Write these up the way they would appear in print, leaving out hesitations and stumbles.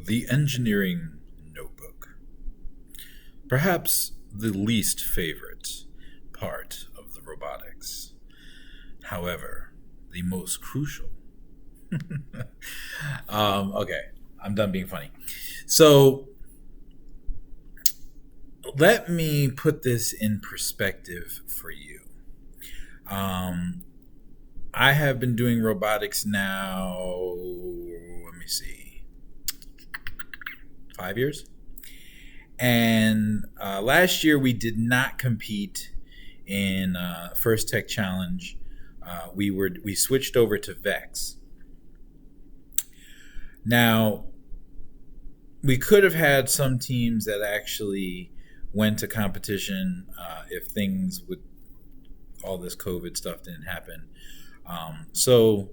The Engineering Notebook. Perhaps the least favorite part of the robotics. However, the most crucial. Okay, I'm done being funny. So let me put this in perspective for you. Um, I have been doing robotics now, let me see, 5 years. And last year we did not compete in First Tech Challenge. We switched over to Vex. Now we could have had some teams that actually went to competition if things with all this COVID stuff didn't happen. So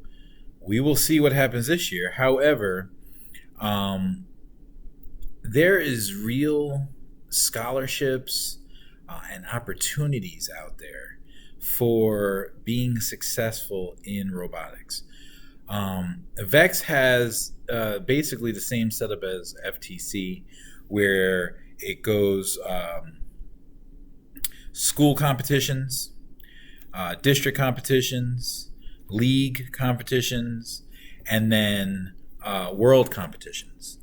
we will see what happens this year. However, um, there is real scholarships and opportunities out there for being successful in robotics. Vex has basically the same setup as FTC, where it goes school competitions, district competitions, league competitions, and then world competitions.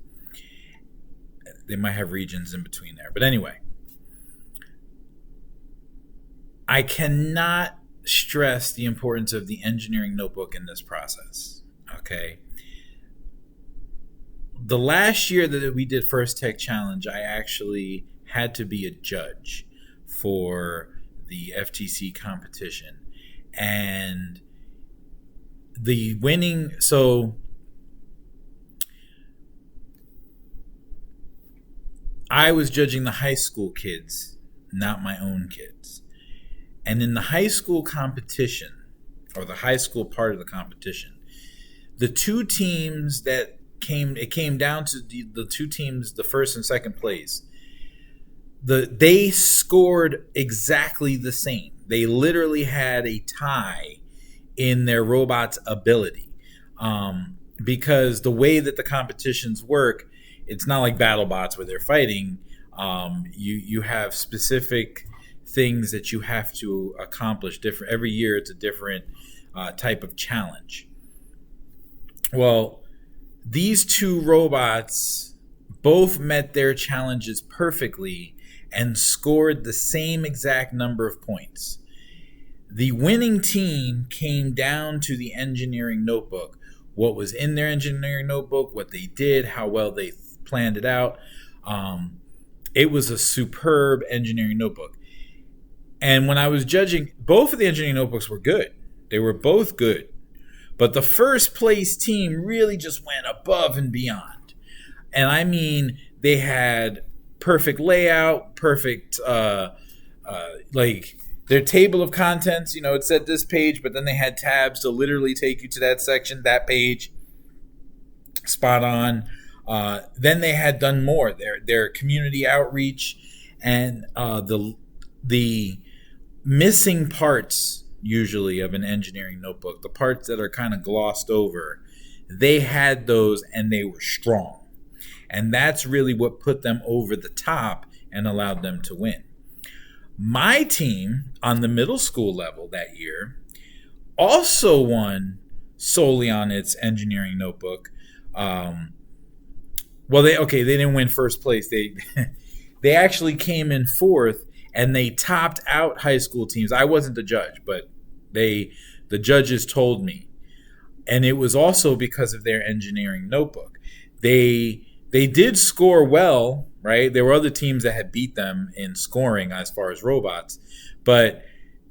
They might have regions in between there. But anyway, I cannot stress the importance of the engineering notebook in this process. Okay. The last year that we did First Tech Challenge, I actually had to be a judge for the FTC competition. And the winning, so I was judging the high school kids, not my own kids. And in the high school competition, or the high school part of the competition, the two teams that came down to the two teams, the first and second place, they scored exactly the same. They literally had a tie in their robot's ability. Because the way that the competitions work, it's not like BattleBots where they're fighting. You have specific things that you have to accomplish. Different every year. It's a different type of challenge. Well, these two robots both met their challenges perfectly and scored the same exact number of points. The winning team came down to the engineering notebook. What was in their engineering notebook, what they did, how well they planned it out. It was a superb engineering notebook. And when I was judging, both of the engineering notebooks were good. They were both good. But the first place team really just went above and beyond. And I mean, they had perfect layout, perfect, like their table of contents, it said this page, but then they had tabs to literally take you to that section, that page, spot on. Then they had done more. Their community outreach and the missing parts usually of an engineering notebook, the parts that are kind of glossed over, they had those and they were strong. And that's really what put them over the top and allowed them to win. My team on the middle school level that year also won solely on its engineering notebook. They didn't win first place. They actually came in fourth, and they topped out high school teams. I wasn't the judge, but the judges told me, and it was also because of their engineering notebook. They did score well, right? There were other teams that had beat them in scoring as far as robots, but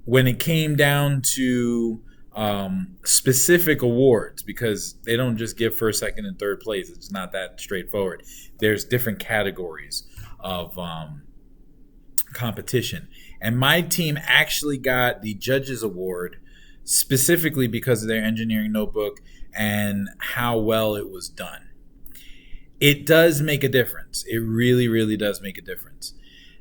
when it came down to specific awards, because they don't just give first, second, and third place. It's not that straightforward. There's different categories of competition. And my team actually got the judges award specifically because of their engineering notebook and how well it was done. It does make a difference. It really, really does make a difference.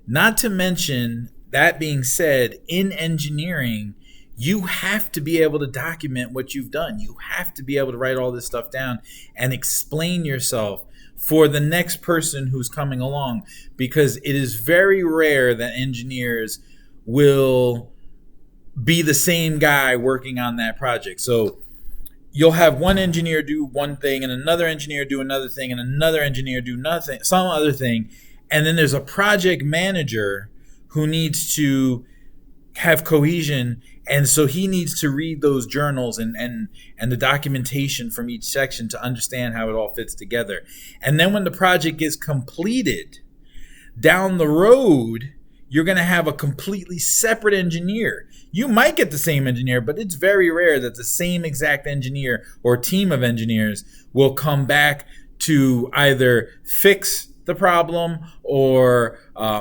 Not to mention, that being said, in engineering, you have to be able to document what you've done. You have to be able to write all this stuff down and explain yourself for the next person who's coming along, because it is very rare that engineers will be the same guy working on that project. So you'll have one engineer do one thing and another engineer do another thing and another engineer do nothing, some other thing. And then there's a project manager who needs to have cohesion. And so he needs to read those journals and the documentation from each section to understand how it all fits together. And then when the project is completed, down the road, you're going to have a completely separate engineer. You might get the same engineer, but it's very rare that the same exact engineer or team of engineers will come back to either fix the problem or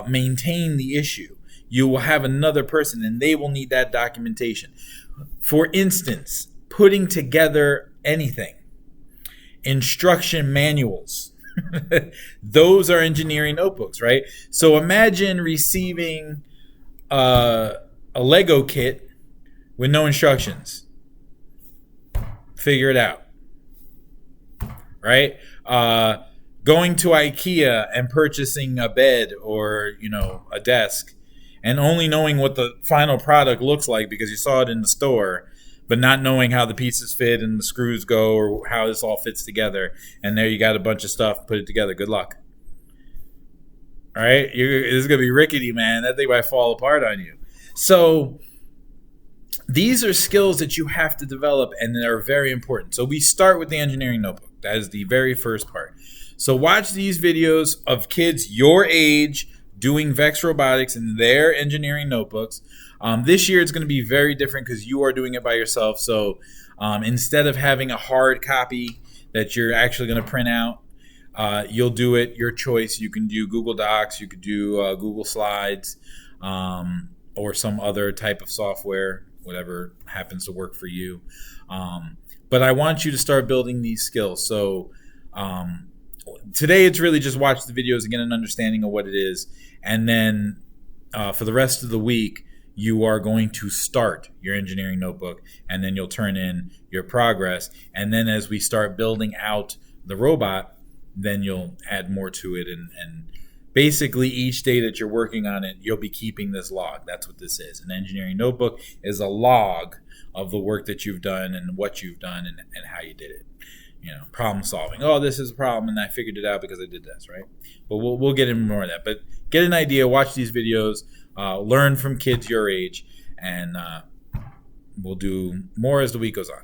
maintain the issue. You will have another person, and they will need that documentation. For instance, putting together anything, instruction manuals. Those are engineering notebooks, right? So imagine receiving a Lego kit with no instructions. Figure it out, right? Going to IKEA and purchasing a bed or, a desk, and only knowing what the final product looks like because you saw it in the store, but not knowing how the pieces fit and the screws go or how this all fits together. And there you got a bunch of stuff, put it together. Good luck. All right? This is going to be rickety, man. That thing might fall apart on you. So these are skills that you have to develop, and they are very important. So we start with the engineering notebook. That is the very first part. So watch these videos of kids your age doing VEX Robotics in their engineering notebooks. This year it's going to be very different because you are doing it by yourself. So instead of having a hard copy that you're actually going to print out, you'll do it your choice. You can do Google Docs, you could do Google Slides, or some other type of software, whatever happens to work for you. But I want you to start building these skills. So today it's really just watch the videos and get an understanding of what it is. And then for the rest of the week, you are going to start your engineering notebook, and then you'll turn in your progress. And then as we start building out the robot, then you'll add more to it. And basically each day that you're working on it, you'll be keeping this log. That's what this is. An engineering notebook is a log of the work that you've done and what you've done and how you did it. Problem solving. Oh, this is a problem, and I figured it out because I did this, right? But we'll get into more of that. But get an idea, watch these videos, learn from kids your age, and we'll do more as the week goes on.